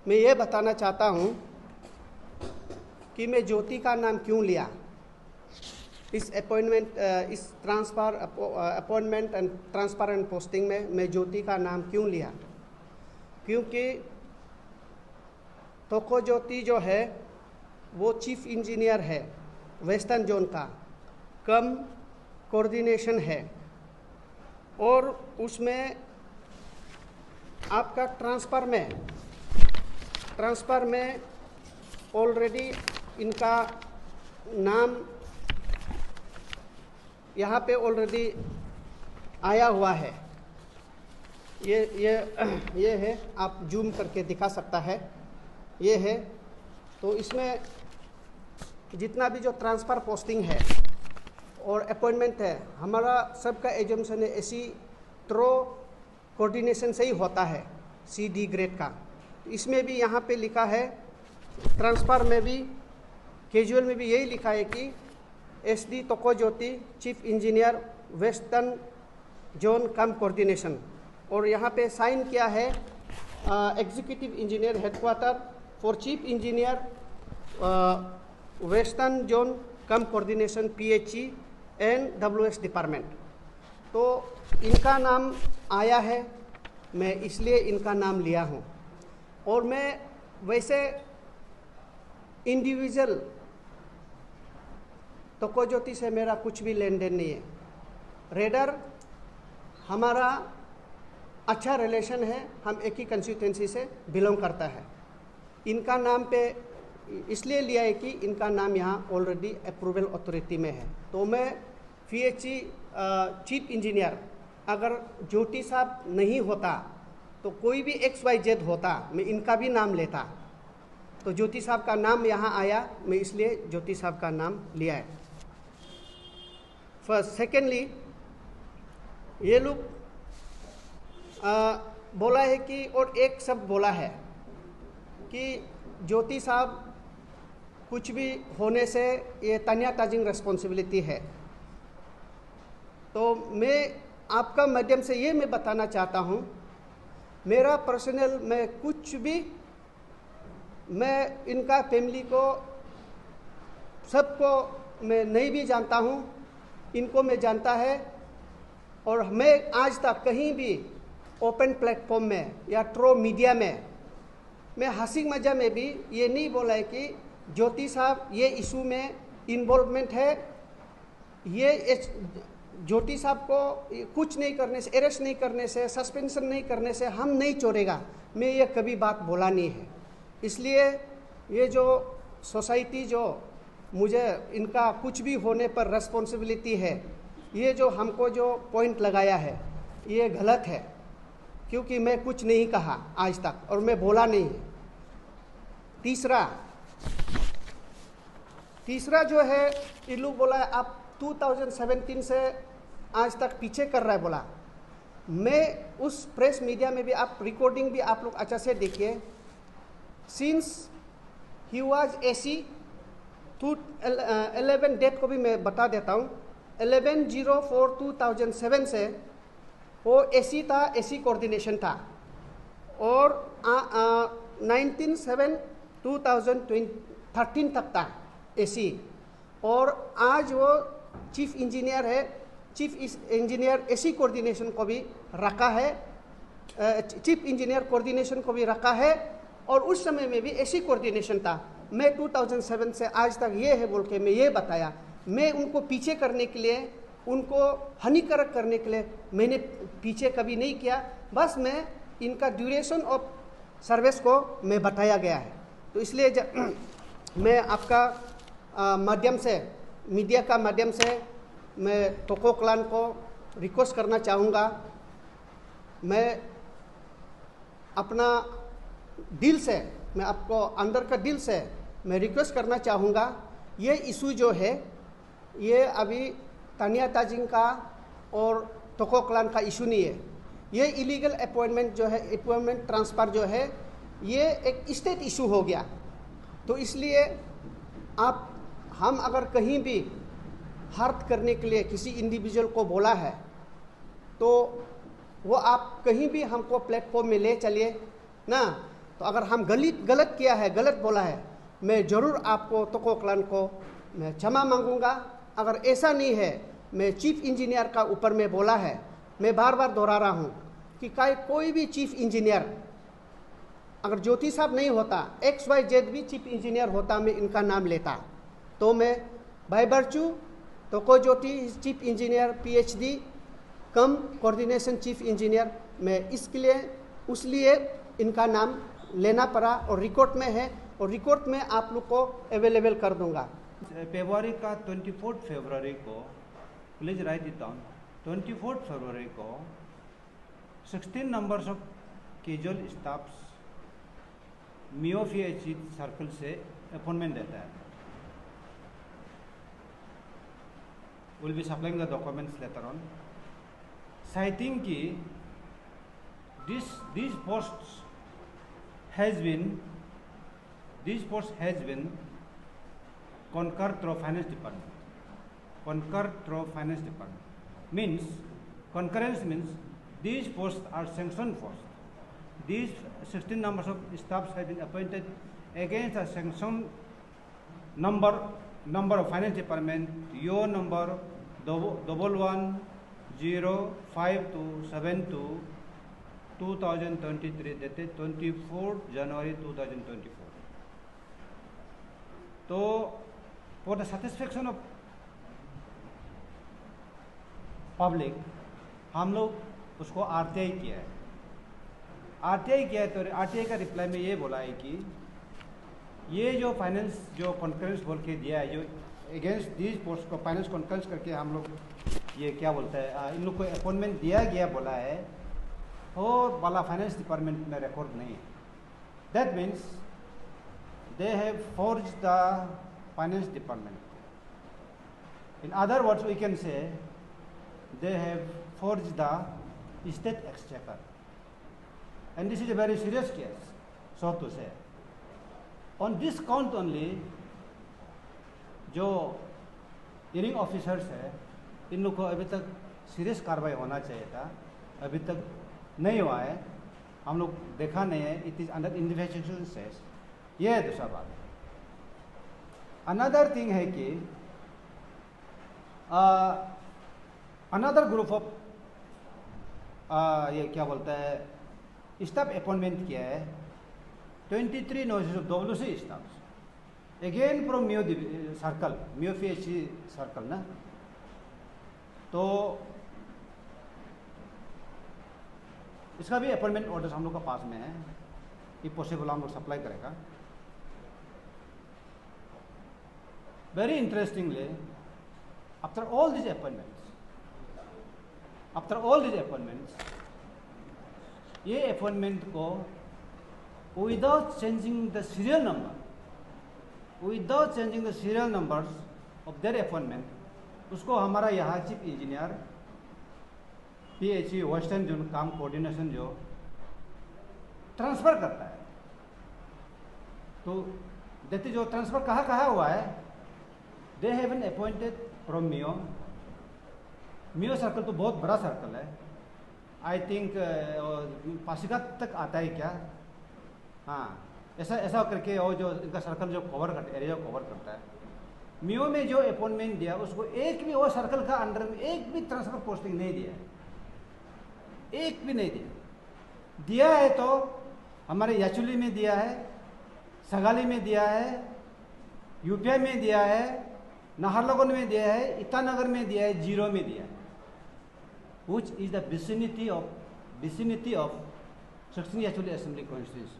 मैं ये बताना चाहता हूँ कि मैं ज्योति का नाम क्यों लिया इस appointment and transfer and posting में। मैं ज्योति का नाम क्यों लिया? क्योंकि तोको ज्योति जो है वो चीफ इंजीनियर है वेस्टर्न जोन का, कम कोऑर्डिनेशन है, और उसमें आपका ट्रांसफ़र में ऑलरेडी इनका नाम यहाँ पे ऑलरेडी आया हुआ है। ये है, आप जूम करके दिखा सकता है, ये है। तो इसमें जितना भी जो ट्रांसफ़र पोस्टिंग है और अपॉइंटमेंट है, हमारा सबका एजम्पशन है ऐसी थ्रो कोऑर्डिनेशन से ही होता है, CD ग्रेड का। इसमें भी यहाँ पे लिखा है, ट्रांसफ़र में भी, कैजुअल में भी यही लिखा है कि SD तोको ज्योति चीफ इंजीनियर वेस्टर्न जोन कम कोऑर्डिनेशन, और यहाँ पे साइन किया है executive engineer headquarter for chief engineer western zone come coordination PHE and WS department. तो इनका नाम आया है, मैं इसलिए इनका नाम लिया हूँ। और मैं वैसे इंडिविजुअल तोको ज्योति से मेरा कुछ भी लेन देन नहीं है। रेडर हमारा अच्छा रिलेशन है, हम एक ही कंस्टिट्यूएंसी से बिलोंग करता है। इनका नाम पे इसलिए लिया है कि इनका नाम यहाँ ऑलरेडी अप्रूवल अथॉरिटी में है। तो मैं PHE चीफ इंजीनियर अगर ज्योति साहब नहीं होता तो कोई भी XYZ होता, मैं इनका भी नाम लेता। तो ज्योति साहब का नाम यहाँ आया, मैं इसलिए ज्योति साहब का नाम लिया है। फर्स्ट, सेकेंडली, ये लोग बोला है कि, और एक शब्द बोला है कि ज्योति साहब कुछ भी होने से ये तानिया ताजिंग रिस्पॉन्सिबिलिटी है। तो मैं आपका माध्यम से ये मैं बताना चाहता हूँ, मेरा पर्सनल में कुछ भी, मैं इनका फैमिली को सबको मैं नहीं भी जानता हूँ, इनको मैं जानता है। और मैं आज तक कहीं भी ओपन प्लेटफॉर्म में या थ्रू मीडिया में मैं हंसी मजा में भी ये नहीं बोला है कि ज्योति साहब ये इशू में इन्वॉल्वमेंट है, ये ज्योति साहब को कुछ नहीं करने से, अरेस्ट नहीं करने से, सस्पेंशन नहीं करने से हम नहीं छोड़ेगा। मैं ये कभी बात बोला नहीं है। इसलिए ये जो सोसाइटी जो मुझे इनका कुछ भी होने पर रिस्पॉन्सिबिलिटी है, ये जो हमको जो पॉइंट लगाया है ये गलत है, क्योंकि मैं कुछ नहीं कहा आज तक और मैं बोला नहीं है। तीसरा जो है, ये लोग बोला है आप 2017 से आज तक पीछे कर रहा है बोला। मैं उस प्रेस मीडिया में भी, आप रिकॉर्डिंग भी आप लोग अच्छा से देखिए, since he was AC 11 date को भी मैं बता देता हूँ, 11/04/2007 से वो AC था, AC कोऑर्डिनेशन था, और 19/7/2013 तक था AC। और आज वो चीफ इंजीनियर है, चीफ इंजीनियर AC कोऑर्डिनेशन को भी रखा है, चीफ इंजीनियर कोऑर्डिनेशन को भी रखा है, और उस समय में भी AC कोऑर्डिनेशन था। मैं 2007 से आज तक ये है बोल के मैं ये बताया। मैं उनको पीछे करने के लिए, उनको हानिकारक करने के लिए मैंने पीछे कभी नहीं किया, बस मैं इनका ड्यूरेशन ऑफ सर्विस को मैं बताया गया है। तो इसलिए मैं आपका माध्यम से, मीडिया का माध्यम से मैं तोको क्लान को रिक्वेस्ट करना चाहूँगा, मैं अपना दिल से, मैं आपको अंदर का दिल से मैं रिक्वेस्ट करना चाहूँगा, ये इशू जो है ये अभी तानिया ताजिंग का और तोको क्लान का इशू नहीं है। ये इलीगल अपॉइंटमेंट जो है, अपॉइंटमेंट ट्रांसफ़र जो है, ये एक स्टेट इशू हो गया। तो इसलिए हम अगर कहीं भी हर्ट करने के लिए किसी इंडिविजुअल को बोला है तो वो आप कहीं भी हमको प्लेटफॉर्म में ले चलिए ना, तो तो अगर हम गलत किया है, गलत बोला है, मैं ज़रूर आपको तोको क्लान को मैं क्षमा मांगूंगा। अगर ऐसा नहीं है, मैं चीफ इंजीनियर का ऊपर में बोला है, मैं बार बार दोहरा रहा हूँ कि कोई भी चीफ इंजीनियर अगर ज्योति साहब नहीं होता, XYZ भी चीफ इंजीनियर होता, मैं इनका नाम लेता। तो मैं भाई बर्चू तोको ज्योति चीफ इंजीनियर PhD कम कोऑर्डिनेशन चीफ इंजीनियर, मैं इसके लिए उसलिए इनका नाम लेना पड़ा और रिकॉर्ड में है, और रिकॉर्ड में आप लोग को अवेलेबल कर दूंगा। फरवरी का 24 फरवरी को, प्लीज राइट इट डाउन, 24 फरवरी को 16 नंबर्स ऑफ कैजुअल स्टाफ्स मियो PHE सर्कल से अपॉइंटमेंट देता है। Will be supplying the documents letter on, citing कि these posts has been concurred through finance department. Concurred through finance department means, concurrence means these posts are sanctioned posts. These 16 numbers of staffs have been appointed against a sanctioned number of finance department, your number 110572 2023, dated 24 January 2024. तो for the satisfaction of public हम लोग उसको RTI किया है। RTI किया है तो RTI का रिप्लाई में ये बोला है कि ये जो फाइनेंस जो कॉन्फ्रेंस बोल के दिया है, जो अगेंस्ट दीज पोस्ट को फाइनेंस कॉन्फ्रेंस करके हम लोग ये क्या बोलता है, इन लोग को अपॉइंटमेंट दिया गया बोला है, वो वाला फाइनेंस डिपार्टमेंट में रिकॉर्ड नहीं है। That means they have forged the finance department. In other words, we can say they have forged the state exchequer, and this is a very serious case, so to say. On this count only, जो hearing officers है, इन लोग को अभी तक serious कार्रवाई होना चाहिए था, अभी तक नहीं हुआ है, हम लोग देखा नहीं है, it is under investigation stage. ये है दूसरा बात। अनदर थिंग है कि अनदर ग्रुप ऑफ ये क्या बोलता है स्टाफ अपॉइंटमेंट किया है 23 notice of WC staff again from मियो सर्कल, मियो PHE सर्कल ना। तो इसका भी अपॉइंटमेंट ऑर्डर हम लोग का पास में है, ये पॉसिबल हम लोग सप्लाई करेगा। Very interestingly, after all these appointments, ये अपॉइंटमेंट को without changing the serial numbers of their appointment, उसको हमारा यहाँ chief engineer PHE western zone काम कोऑर्डिनेशन जो ट्रांसफर करता है। तो देखते जो ट्रांसफर कहाँ हुआ है, they have been appointed from मियो सर्कल, तो बहुत बड़ा सर्कल है, आई थिंक पासीघाट तक आता है क्या, हाँ ऐसा करके वो जो इनका सर्कल जो एरिया कवर करता है। मियो में जो अपॉइंटमेंट दिया उसको एक भी वो सर्कल का अंडर में एक भी ट्रांसफर पोस्टिंग नहीं दिया, एक भी नहीं दिया है तो हमारे याचुली में दिया है, सगाली में दिया है, यूपीआई में दिया है, नाहरलगुन में दिया है, ईटानगर में दिया है, जीरो में दिया है, which is the vicinity of 16 Yachuli Assembly constituency.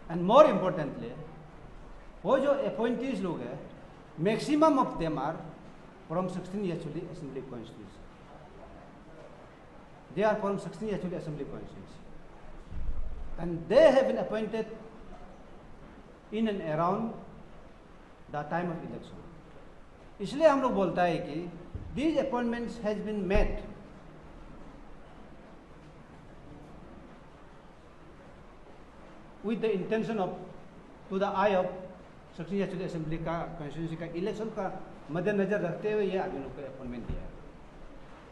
And more importantly, वो जो appointees लोग हैं, maximum of them are from 16 Yachuli Assembly constituency. They are from 16 Yachuli Assembly constituency, and they have been appointed in and around the time of election. इसलिए हम लोग बोलता है कि these appointments has been made with the intention of to the eye of 16 Yachuli Assembly का constituency का election का मद्देनजर रखते हुए ये आदमी लोग को अपॉइंटमेंट दिया है।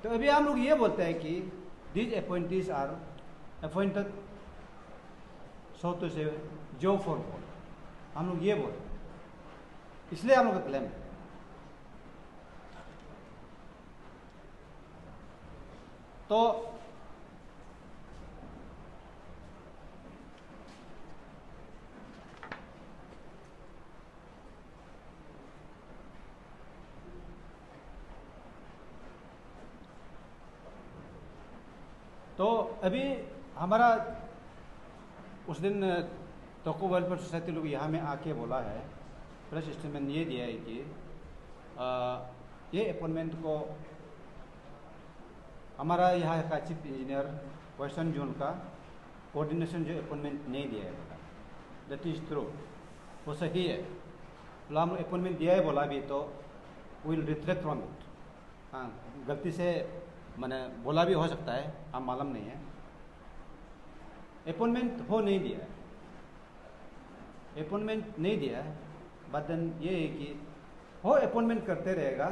तो अभी हम लोग ये बोलते हैं कि these appointees are appointed सोतो से जो फोन बोल, हम लोग ये बोल, इसलिए हम लोग का क्लेम है। तो अभी हमारा उस दिन तोको वेलफेयर सोसाइटी लोग यहाँ में आके बोला है, प्रेस स्टेटमेंट ये दिया है कि ये अपॉइंटमेंट को हमारा यहाँ का चीफ इंजीनियर वेस्टर्न जोन का कोऑर्डिनेशन जो अपॉइंटमेंट नहीं दिया है बोला, दैट इज ट्रू, वो सही है। तो हम अपॉइंटमेंट दिया है बोला भी तो विल रिट्रैक्ट फ्रॉम इट। हाँ, गलती से मैंने बोला भी हो सकता है, हम मालूम नहीं है। अपॉइंटमेंट हो नहीं दिया है, अपॉइंटमेंट नहीं दिया है, बट देन ये है कि हो अपॉइंटमेंट करते रहेगा,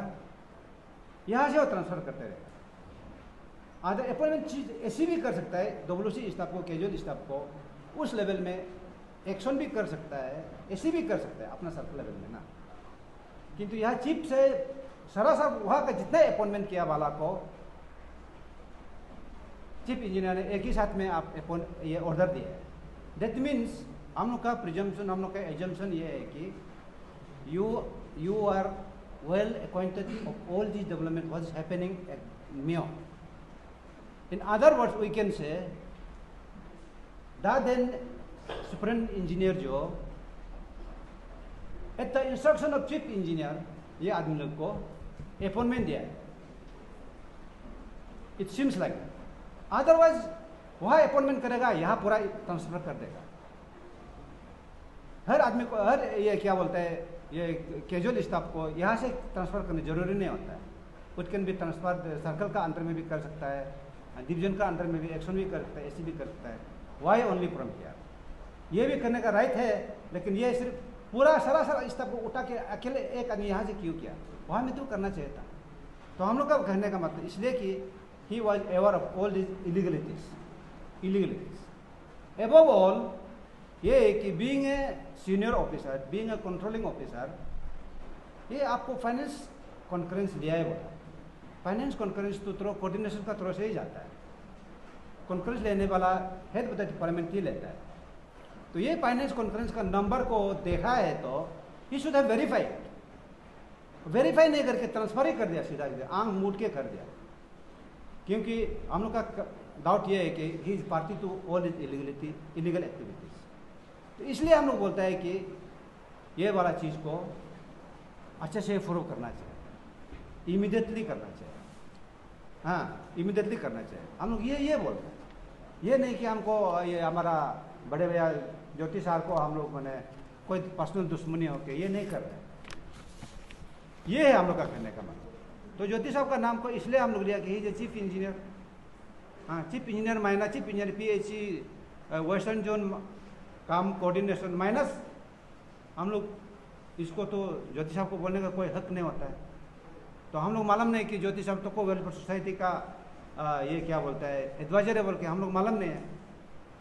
यहाँ से वो ट्रांसफर करते रहेगा। अदर अपॉइंटमेंट चीज ऐसी भी कर सकता है, WC स्टाफ को, कैजुअल स्टाफ को उस लेवल में एक्शन भी कर सकता है, ऐसी भी कर सकता है अपना सर्कल लेवल में ना। किंतु यहाँ चीफ से सरासर वहाँ का जितना अपॉइंटमेंट किया वाला को चीफ इंजीनियर ने एक ही साथ में आप ये ऑर्डर दिया है। दैट मीन्स हम लोग का प्रिजम्पशन, हम लोग का एजम्पशन ये है कि you are well acquainted of all these development what is happening at MIO. In other words, we can say that then superintendent engineer जो at the instruction of chief engineer ये आदमी लोग को अपॉइंटमेंट दिया है। इट सीम्स लाइक, अदरवाइज वहाँ appointment करेगा, यहाँ पूरा ट्रांसफर कर देगा। हर आदमी को, हर ये क्या बोलता है, ये कैजुअल स्टाफ को यहाँ से ट्रांसफर करना जरूरी नहीं होता है। इट कैन भी ट्रांसफर सर्कल का अंदर में भी कर सकता है, डिवीजन का अंदर में भी एक्शन भी कर सकता है, ऐसी भी कर सकता है। वाई ओनली फ्रॉम हियर, ये भी करने का राइट है, लेकिन ये सिर्फ पूरा सरासर स्टाफ को उठा के अकेले एक आदमी यहाँ से क्यों किया, वहाँ में तो करना चाहिए था। तो हम लोग का कहने का मतलब इसलिए कि he was aware of all this illegalities. Above all ये है कि being a senior officer, being a controlling officer, ये आपको फाइनेंस कॉन्फ्रेंस लिया है बोला। फाइनेंस कॉन्फ्रेंस तो थ्रो कोऑर्डिनेशन का थ्रो से ही जाता है। कॉन्फ्रेंस लेने वाला हेड ऑफ द डिपार्टमेंट ही लेता है। तो ये फाइनेंस कॉन्फ्रेंस का नंबर को देखा है तो ही शुड हैव वेरीफाई नहीं करके ट्रांसफर ही कर दिया, सीधा आंख मूड के कर दिया। क्योंकि हम लोग का डाउट ये है कि he is party to all is illegal activities. तो इसलिए हम लोग बोलता है कि ये वाला चीज़ को अच्छे से प्रूव करना चाहिए, इमीडिएटली करना चाहिए। हाँ, इमीडिएटली करना चाहिए। हम लोग ये बोलते हैं, ये नहीं कि हमको ये हमारा बड़े भैया ज्योति साहब को हम लोग मैंने कोई पर्सनल दुश्मनी हो के ये नहीं कर रहे। ये है हम लोग का कहने का मतलब। तो ज्योति साहब का नाम को इसलिए हम लोग लिया कि ही चीफ इंजीनियर, हाँ chief engineer minus chief engineer PHE western zone काम कोऑर्डिनेशन माइनस हम लोग इसको तो ज्योति साहब को बोलने का कोई हक नहीं होता है। तो हम लोग मालूम नहीं कि ज्योति साहब तो को वेलफेयर सोसाइटी का ये क्या बोलता है एडवाइजर है बोल के हम लोग मालूम नहीं है।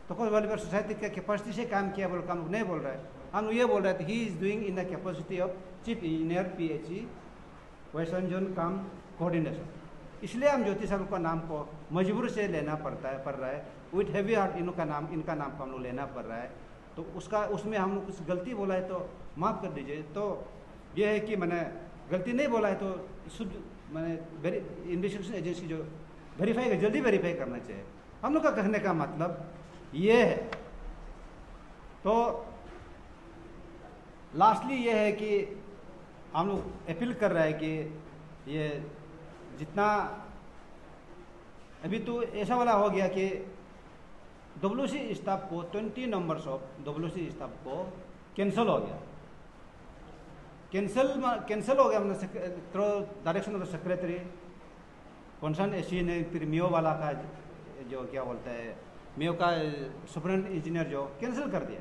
तो कोई वेलफेयर सोसाइटी के कैपेसिटी से काम किया बोल के हम लोग नहीं बोल रहे हैं। हम लोग ये बोल रहे थे ही is doing in the capacity of chief engineer PHE western zone काम कोऑर्डिनेशन। इसलिए हम ज्योति साहब का नाम को मजबूर से लेना पड़ रहा है। विथ हैवी हार्ट इनका नाम को हम लोग लेना पड़ रहा है। तो उसमें हम लोग कुछ गलती बोला है तो माफ़ कर दीजिए। तो ये है कि मैंने गलती नहीं बोला है तो शुद्ध मैंने इन्वेस्टिगेशन एजेंसी जो वेरीफाई जल्दी वेरीफाई करना चाहिए। हम लोग का कहने का मतलब ये है। तो लास्टली ये है कि हम लोग अपील कर रहे हैं कि ये जितना अभी तो ऐसा वाला हो गया कि WC स्टाफ को 20 नंबर्स ऑफ WC स्टाफ को कैंसिल हो गया। कैंसिल हो गया मतलब through direction of the secretary concern AC ने। फिर मियो वाला का जो क्या बोलता है मियो का सुपरिटेंडेंट इंजीनियर जो कैंसिल कर दिया।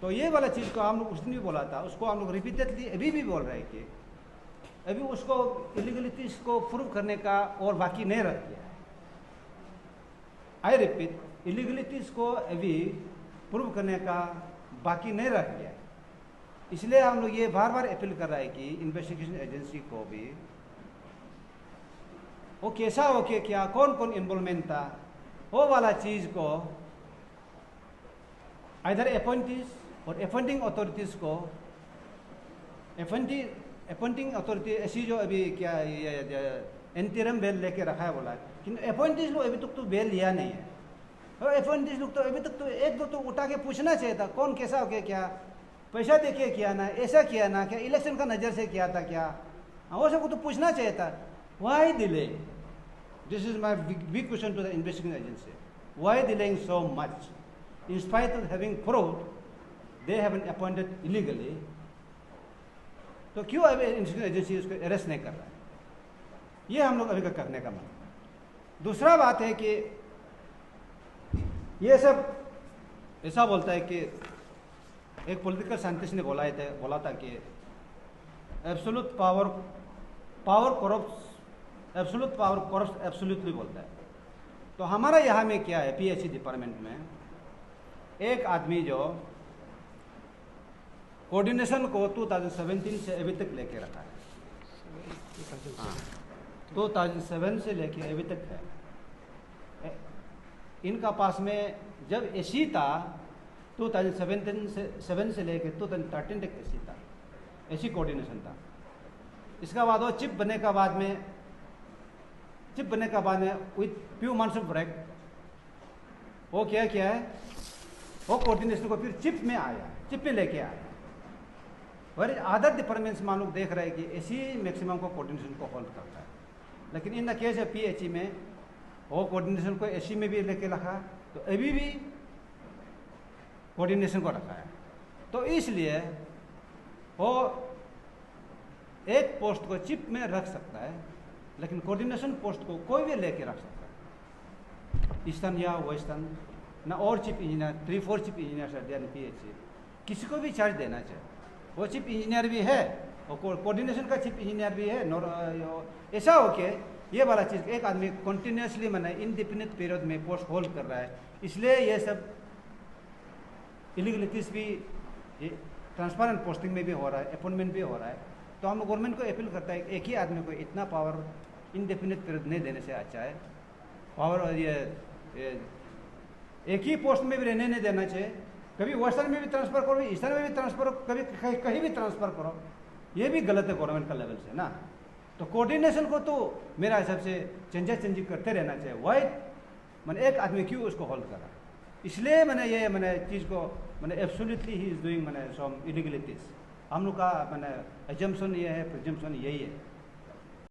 तो ये वाला चीज़ को हम लोग उस दिन भी बोला था, उसको हम लोग रिपीटेडली अभी भी बोल रहे हैं कि अभी उसको इलीगलिटीज को प्रूव करने का और बाकी नहीं रख दिया है। आई रिपीट, इलीगलिटीज को अभी प्रूव करने का बाकी नहीं रह गया। इसलिए हम लोग ये बार बार अपील कर रहा है कि इन्वेस्टिगेशन एजेंसी को भी वो कैसा हो के क्या, कौन कौन इन्वॉल्वमेंट था, वो वाला चीज को इधर अपॉइंटीज और अपॉइंटिंग अथॉरिटीज को, अपॉइंटिंग अथॉरिटी ऐसी जो अभी क्या इंटरिम बेल लेके रखा है बोला है, किंतु अपॉइंटीज लोग अभी तक तो बेल लिया नहीं है। और अपॉइंटीज लोग तो अभी तक तो एक दो तो उठा के पूछना चाहिए था, कौन कैसा हो गया, क्या पैसा देके किया ना, ऐसा किया ना, क्या इलेक्शन का नजर से किया था क्या, वो सबको तो पूछना चाहिए था। Why delay? This is my big question to the investigation agency. Why delaying so much? In spite of having fraud, they haven't appointed illegally. तो क्यों अभी इन्वेस्टिगेशन एजेंसी उसको अरेस्ट नहीं कर रहा है? ये हम लोग अभी का करने का मतलब। दूसरा बात है कि ये सब ऐसा बोलता है कि एक पॉलिटिकल साइंटिस्ट ने बोला था कि एब्सोल्यूट पावर करप्ट्स एब्सोल्यूटली बोलता है। तो हमारा यहाँ में क्या है, पीएचई डिपार्टमेंट में एक आदमी जो कोऑर्डिनेशन को 2017 से अभी तक लेके रखा है, 2007 से लेके अभी तक है। इनका पास में जब एसी था 2007 से लेके 2013 तक एसी था, एसी कोऑर्डिनेशन था। इसका बाद वो चिप बनने का बाद में with few months of break वो क्या है, वो कोऑर्डिनेशन को फिर चिप में लेके आया। और अदर डिपार्टमेंट्स में लोग देख रहे हैं कि एसी मैक्सिमम को कोऑर्डिनेशन को होल्ड करता है, लेकिन इन द केस है पीएचई में वो कोऑर्डिनेशन को एसी में भी लेके रखा, तो अभी भी कोऑर्डिनेशन को रखा है। तो इसलिए वो एक पोस्ट को चिप में रख सकता है, लेकिन कोऑर्डिनेशन पोस्ट को कोई भी लेके रख सकता है, ईस्टर्न या वेस्टर्न ना, और चिप इंजीनियर 3-4 चिप इंजीनियर यानी पीएचई किसी को भी चार्ज देना चाहिए। वो चिप इंजीनियर भी है और कोऑर्डिनेशन का चिप इंजीनियर भी है। ऐसा हो के ये वाला चीज़ एक आदमी कंटिन्यूसली मैंने इंडिपेंडेंट पीरियड में पोस्ट होल्ड कर रहा है, इसलिए ये सब इलीगलिटीज भी ट्रांसपेरेंट पोस्टिंग में भी हो रहा है, अपॉइंटमेंट भी हो रहा है। तो हम गवर्नमेंट को अपील करता है एक ही आदमी को इतना पावर इंडिपेंडेंट पीरियड नहीं देने से अच्छा है पावर, और ये एक ही पोस्ट में भी रहने नहीं देना चाहिए। कभी वेस्टर्न में भी ट्रांसफर करो, ईस्टर्न में भी ट्रांसफर करो, कभी कहीं भी ट्रांसफर करो, ये भी गलत है गवर्नमेंट का लेवल से ना। तो कोऑर्डिनेशन को तो मेरा हिसाब से चेंजी करते रहना चाहिए। वाई मैंने एक आदमी क्यों उसको होल्ड करा, इसलिए मैंने चीज़ को absolutely he is doing some illegalities. हम लोग का एजम्पशन ये है, प्रिजम्पशन यही है।